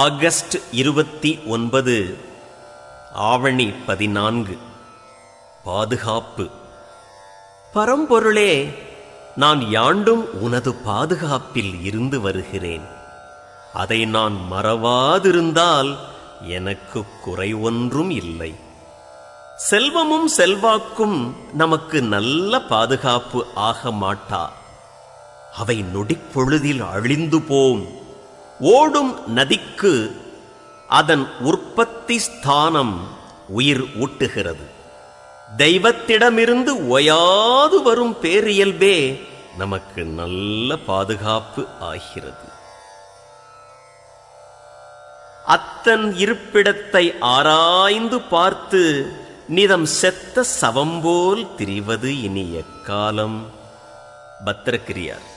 August 29 ஆவணி 14. பாதுகாப்பு. பரம்பொருளே, நான் யாண்டும் உனது பாதுகாப்பில் இருந்து வருகிறேன். அதை நான் மறவாதிருந்தால் எனக்கு குறை ஒன்றும் இல்லை. செல்வமும் செல்வாக்கும் நமக்கு நல்ல பாதுகாப்பு ஆக மாட்டா. அவை நொடிப்பொழுதில் அழிந்து போம். ஓடும் நதிக்கு அதன் உற்பத்தி ஸ்தானம் உயிர் ஊட்டுகிறது. தெய்வத்திடமிருந்து ஓயாது வரும் பேரியல்பே நமக்கு நல்ல பாதுகாப்பு ஆகிறது. அத்தன் இருப்பிடத்தை ஆராய்ந்து பார்த்து நிதம் செத்த சவம்போல் திரிவது இனி எக்காலம். பத்திரகிரியார்.